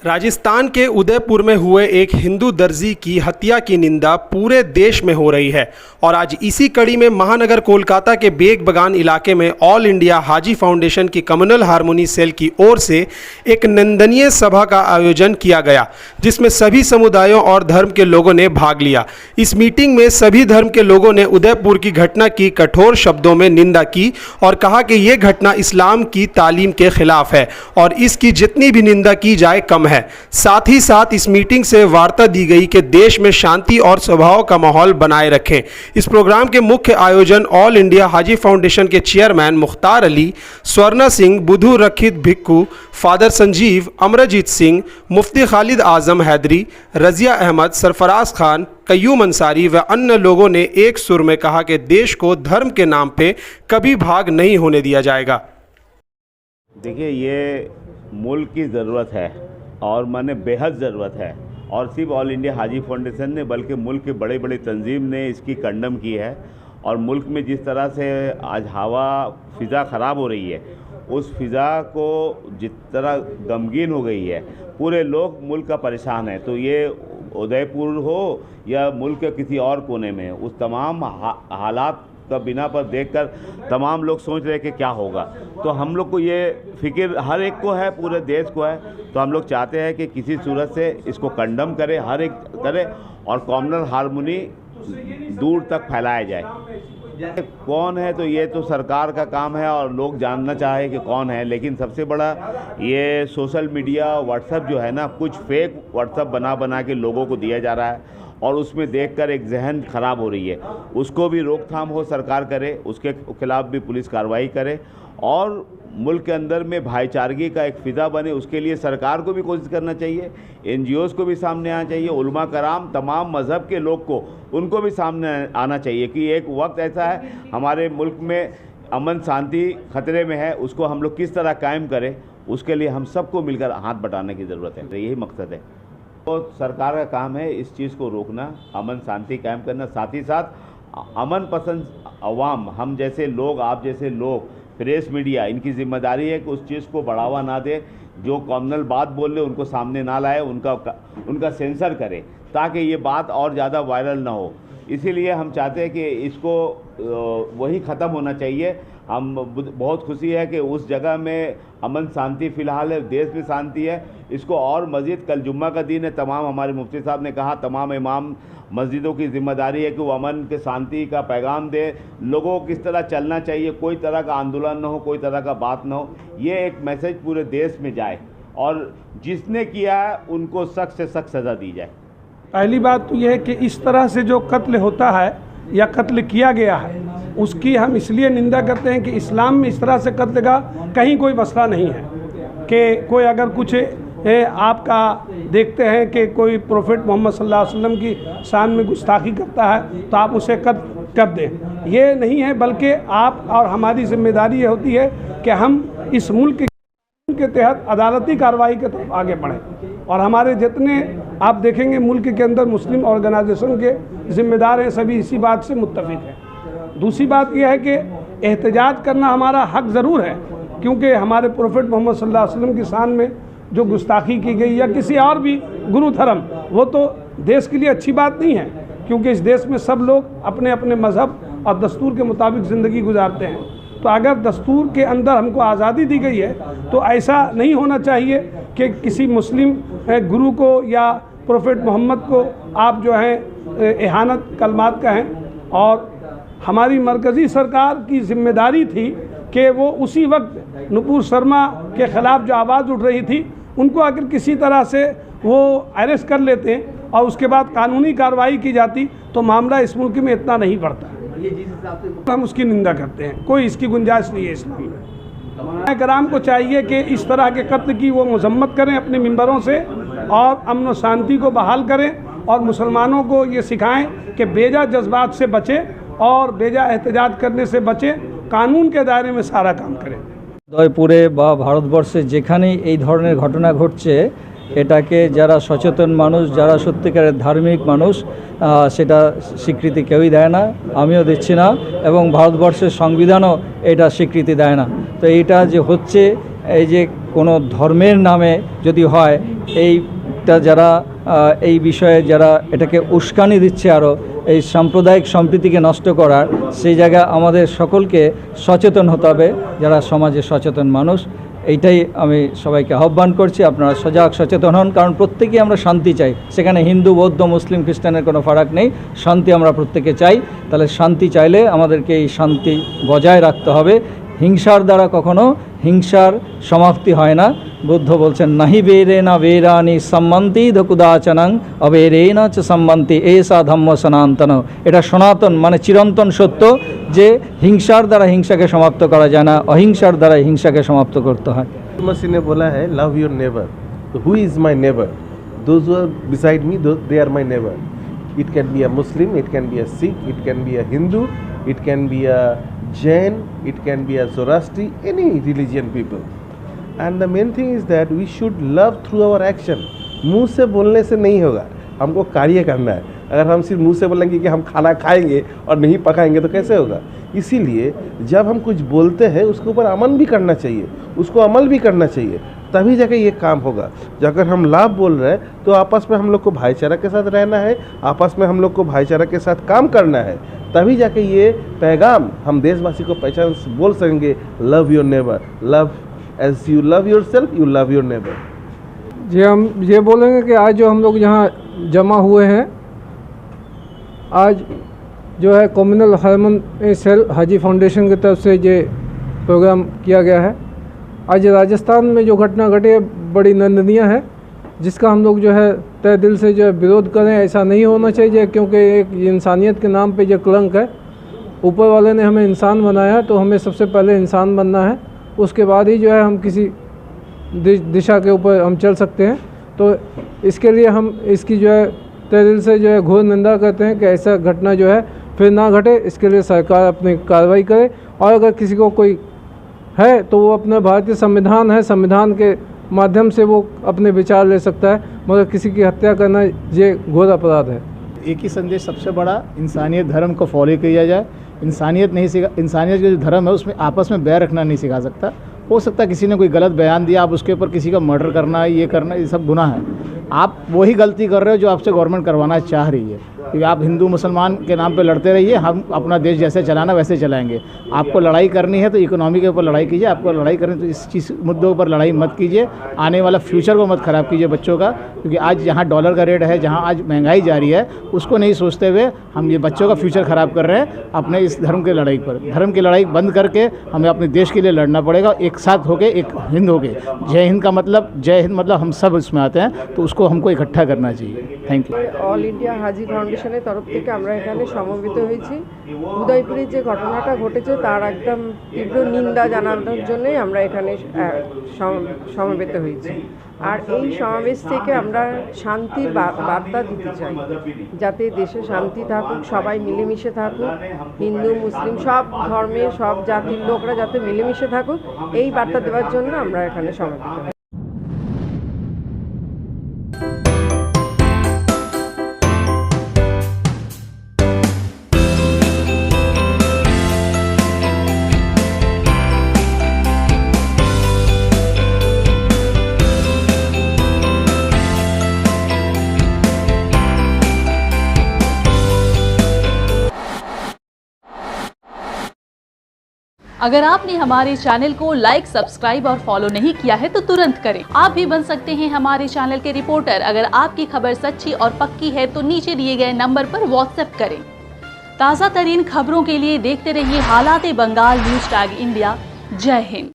राजस्थान के उदयपुर में हुए एक हिंदू दर्जी की हत्या की निंदा पूरे देश में हो रही है और आज इसी कड़ी में महानगर कोलकाता के बेग बगान इलाके में ऑल इंडिया हाजी फाउंडेशन की कम्युनल हारमोनी सेल की ओर से एक निंदनीय सभा का आयोजन किया गया, जिसमें सभी समुदायों और धर्म के लोगों ने भाग लिया। इस मीटिंग में सभी धर्म के लोगों ने उदयपुर की घटना की कठोर शब्दों में निंदा की और कहा कि यह घटना इस्लाम की तालीम के खिलाफ है और इसकी जितनी भी निंदा की जाए कम है। साथ ही साथ इस मीटिंग से वार्ता दी गई कि देश में शांति और सद्भाव का माहौल बनाए रखें। इस प्रोग्राम के मुख्य आयोजन ऑल इंडिया हाजी फाउंडेशन के चेयरमैन मुख्तार अली, स्वर्णा सिंह, बुधू रखित भिक्खू, फादर संजीव, अमरजीत सिंह, मुफ्ती खालिद आजम हैदरी, रजिया अहमद, सरफराज खान, कय्यूम अंसारी व अन्य लोगों ने एक सुर में कहा कि देश को धर्म के नाम पे कभी भाग नहीं होने दिया जाएगा। देखिए, ये मुल्क की ज़रूरत है और माने बेहद ज़रूरत है और सिर्फ ऑल इंडिया हाजी फाउंडेशन ने बल्कि मुल्क के बड़े बड़े तंजीम ने इसकी कंडम की है। और मुल्क में जिस तरह से आज हवा फ़िज़ा ख़राब हो रही है, उस फ़िज़ा को जिस तरह गमगीन हो गई है, पूरे लोग मुल्क का परेशान है। तो ये उदयपुर हो या मुल्क के किसी और कोने में, उस तमाम हालात का बिना पर देखकर तमाम लोग सोच रहे हैं कि क्या होगा। तो हम लोग को ये फिक्र हर एक को है, पूरे देश को है। तो हम लोग चाहते हैं कि किसी सूरत से इसको कंडम करे, हर एक करे और कम्युनल हारमोनी दूर तक फैलाया जाए। कौन है तो ये तो सरकार का काम है और लोग जानना चाहे कि कौन है, लेकिन सबसे बड़ा ये सोशल मीडिया व्हाट्सएप जो है ना, कुछ फेक व्हाट्सएप बना के लोगों को दिया जा रहा है और उसमें देखकर एक जहन ख़राब हो रही है। उसको भी रोकथाम हो, सरकार करे, उसके खिलाफ भी पुलिस कार्रवाई करे और मुल्क के अंदर में भाईचारगी का एक फ़िज़ा बने। उसके लिए सरकार को भी कोशिश करना चाहिए, NGOs को भी सामने आना चाहिए, उलमा कराम, तमाम मज़हब के लोग को, उनको भी सामने आना चाहिए कि एक वक्त ऐसा है हमारे मुल्क में अमन शांति ख़तरे में है, उसको हम लोग किस तरह कायम करें, उसके लिए हम सबको मिलकर हाथ बटाने की ज़रूरत है। यही मकसद है। तो सरकार का काम है इस चीज़ को रोकना, अमन शांति कायम करना, साथ ही साथ अमन पसंद अवाम, हम जैसे लोग, आप जैसे लोग, प्रेस मीडिया, इनकी जिम्मेदारी है कि उस चीज़ को बढ़ावा ना दे। जो कॉमनल बात बोल रहे उनको सामने ना लाए, उनका सेंसर करे ताकि ये बात और ज़्यादा वायरल ना हो। इसीलिए हम चाहते हैं कि इसको वही ख़त्म होना चाहिए। हम बहुत खुशी है कि उस जगह में अमन शांति फ़िलहाल है, देश में शांति है। इसको और मज़ीद, कल जुम्मा का दिन है, तमाम हमारे मुफ्ती साहब ने कहा तमाम इमाम मस्जिदों की ज़िम्मेदारी है कि वो अमन के शांति का पैगाम दे, लोगों को किस तरह चलना चाहिए, कोई तरह का आंदोलन ना हो, कोई तरह का बात ना हो। ये एक मैसेज पूरे देश में जाए और जिसने किया है उनको सख्त से सख्त सज़ा दी जाए। पहली बात तो यह है कि इस तरह से जो कत्ल होता है या कत्ल किया गया है, उसकी हम इसलिए निंदा करते हैं कि इस्लाम में इस तरह से कत्ल का कहीं कोई मसला नहीं है कि कोई अगर कुछ आपका देखते हैं कि कोई प्रोफेट मोहम्मद सल्लल्लाहु अलैहि वसल्लम की शान में गुस्ताखी करता है तो आप उसे कत्ल कर दें, ये नहीं है। बल्कि आप और हमारी जिम्मेदारी ये होती है कि हम इस मुल्क के तहत अदालती कार्रवाई की तरफ आगे बढ़ें और हमारे जितने आप देखेंगे मुल्क के अंदर मुस्लिम ऑर्गेनाइजेशन के ज़िम्मेदार हैं, सभी इसी बात से मुत्तफिक हैं। दूसरी बात यह है कि एहतजाज करना हमारा हक ज़रूर है, क्योंकि हमारे प्रोफेट मोहम्मद सल्लल्लाहु अलैहि वसल्लम की शान में जो गुस्ताखी की गई या किसी और भी गुरु धर्म, वो तो देश के लिए अच्छी बात नहीं है, क्योंकि इस देश में सब लोग अपने अपने मज़हब और दस्तूर के मुताबिक ज़िंदगी गुजारते हैं। तो अगर दस्तूर के अंदर हमको आज़ादी दी गई है तो ऐसा नहीं होना चाहिए कि किसी मुस्लिम गुरु को या प्रोफेट मोहम्मद को आप जो हैं एहानत कलमात कहें। और हमारी मरकज़ी सरकार की ज़िम्मेदारी थी कि वो उसी वक्त नुपुर शर्मा के ख़िलाफ़ जो आवाज़ उठ रही थी, उनको अगर किसी तरह से वो अरेस्ट कर लेते और उसके बाद कानूनी कार्रवाई की जाती तो मामला इस मुल्क में इतना नहीं बढ़ता। हम उसकी निंदा करते हैं, कोई इसकी गुंजाइश नहीं है इस्लाम में। कराम को चाहिए कि इस तरह के कत्ल की वो मजम्मत करें अपने मिंबरों से और अमन व शांति को बहाल करें और मुसलमानों को ये सिखाएं कि बेजा जज्बात से बचें और बेजा एहतजाज करने से बचें, कानून के दायरे में सारा काम करें। উদয়পুরে বা ভারতবর্ষে যেখানেই এই ধরনের ঘটনা ঘটছে, এটাকে যারা সচেতন মানুষ, যারা সত্যিকারের ধার্মিক মানুষ, সেটা স্বীকৃতি কেউই দেয় না, আমিও দিচ্ছি না এবং ভারতবর্ষের সংবিধানও এটা স্বীকৃতি দেয় না। তো এইটা যে হচ্ছে, এই যে কোনো ধর্মের নামে যদি হয়, এইটা যারা এই বিষয়ে যারা এটাকে উস্কানি দিচ্ছে আরও এই সাম্প্রদায়িক সম্প্রীতিকে নষ্ট করার, সেই জায়গায় আমাদের সকলকে সচেতন হতে হবে, যারা সমাজে সচেতন মানুষ। এইটাই আমি সবাইকে আহ্বান করছি, আপনারা সজাগ সচেতন হন, কারণ প্রত্যেকেই আমরা শান্তি চাই। সেখানে হিন্দু, বৌদ্ধ, মুসলিম, খ্রিস্টানের কোনো ফারাক নেই, শান্তি আমরা প্রত্যেকে চাই। তাহলে শান্তি চাইলে আমাদেরকে এই শান্তি বজায় রাখতে হবে। হিংসার দ্বারা কখনো হিংসার সমাপ্তি হয় না। বুদ্ধ বলছেন, নাহি বেরে না বেরানি সম্মন্তি ধকুদাচনং অবেরে না চ সম্মন্তি এসা ধম্ম সনাতন। এটা সনাতন মানে চিরন্তন সত্য যে হিংসার দ্বারা হিংসাকে সমাপ্ত করা যায় না, অহিংসার দ্বারা হিংসাকে সমাপ্ত করতে হয়। मसीह ने बोला है लव योर नेबर। तो who is my neighbour? Those who are beside me, they are my neighbour. It can be a Muslim, it can be a Sikh, it can be a Hindu, it can be a Jain, it can be a Zoroastrian, any religion people. And the main thing is that we should love through our action. मुंह से बोलने से नहीं होगा, हमको कार्य करना है। अगर हम सिर्फ मुंह से बोलेंगे कि हम खाना खाएंगे और नहीं पकाएंगे तो कैसे होगा? इसीलिए जब हम कुछ बोलते हैं उसके ऊपर अमल भी करना चाहिए, उसको अमल भी करना चाहिए, तभी जाके ये काम होगा। अगर हम लाभ बोल रहे हैं तो आपस में हम लोग को भाईचारा के साथ रहना है, आपस में हम लोग को भाईचारा के साथ काम करना है, तभी जाके ये पैगाम हम देशवासी को पहचान बोल सकेंगे, love your neighbour, love as you love yourself, you love your neighbour. जी, हम ये बोलेंगे कि आज जो हम लोग यहाँ जमा हुए हैं, आज जो है कम्युनल हार्मन सेल हाजी फाउंडेशन की तरफ से ये प्रोग्राम किया गया है। आज राजस्थान में जो घटना घटी है बड़ी निंदनीय है, जिसका हम लोग जो है तय दिल से जो है विरोध करें। ऐसा नहीं होना चाहिए, क्योंकि एक इंसानियत के नाम पे जो कलंक है। ऊपर वाले ने हमें इंसान बनाया, तो हमें सबसे पहले इंसान बनना है, उसके बाद ही जो है हम किसी दिशा के ऊपर हम चल सकते हैं। तो इसके लिए हम इसकी जो है तय दिल से जो है घोर निंदा करते हैं कि ऐसा घटना जो है फिर ना घटे। इसके लिए सरकार अपनी कार्रवाई करे, और अगर किसी को कोई है तो वो अपना भारतीय संविधान है, संविधान के माध्यम से वो अपने विचार ले सकता है, मगर किसी की हत्या करना ये घोर अपराध है। एक ही संदेश सबसे बड़ा, इंसानियत धर्म को फॉलो किया जाए। इंसानियत का जो धर्म है उसमें आपस में बैर रखना नहीं सिखा सकता। हो सकता है किसी ने कोई गलत बयान दिया, आप उसके ऊपर किसी का मर्डर करना, ये करना, ये सब गुनाह है। आप वही गलती कर रहे हो जो आपसे गवर्नमेंट करवाना चाह रही है, क्योंकि आप हिंदू मुसलमान के नाम पे लड़ते रहिए, हम अपना देश जैसे चलाना वैसे चलाएंगे। आपको लड़ाई करनी है तो इकोनॉमी के ऊपर लड़ाई कीजिए, आपको लड़ाई करनी तो इस चीज़ मुद्दों पर लड़ाई मत कीजिए। आने वाला फ्यूचर को मत ख़राब कीजिए बच्चों का, क्योंकि आज जहाँ डॉलर का रेट है, जहाँ आज महंगाई जा रही है, उसको नहीं सोचते हुए हम ये बच्चों का फ्यूचर ख़राब कर रहे हैं अपने इस धर्म की लड़ाई पर। धर्म की लड़ाई बंद करके हमें अपने देश के लिए लड़ना पड़ेगा, एक साथ होके, एक हिंद होके। जय हिंद का मतलब, जय हिंद मतलब हम सब इसमें आते हैं, तो उसको हमको इकट्ठा करना चाहिए। Thank you. অল ইন্ডিয়া হাজি ফাউন্ডেশনের তরফ থেকে আমরা এখানে সমবেত হয়েছি। উদয়পুরে যে ঘটনাটা ঘটেছে তার একদম তীব্র নিন্দা জানানোর জন্যই আমরা এখানে সমবেত হয়েছি। আর এই সমাবেশ থেকে আমরা শান্তির বার্তা দিতে চাই, যাতে দেশে শান্তি থাকুক, সবাই মিলেমিশে থাকুক, হিন্দু মুসলিম সব ধর্মের সব জাতির লোকরা যাতে মিলেমিশে থাকুক, এই বার্তা দেওয়ার জন্য আমরা এখানে সমবেত হয়েছি। अगर आपने हमारे चैनल को लाइक, सब्सक्राइब और फॉलो नहीं किया है तो तुरंत करें। आप भी बन सकते हैं हमारे चैनल के रिपोर्टर। अगर आपकी खबर सच्ची और पक्की है तो नीचे दिए गए नंबर पर व्हाट्सएप करें। ताज़ा तरीन खबरों के लिए देखते रहिए हालात बंगाल न्यूज़ टैग इंडिया। जय हिंद।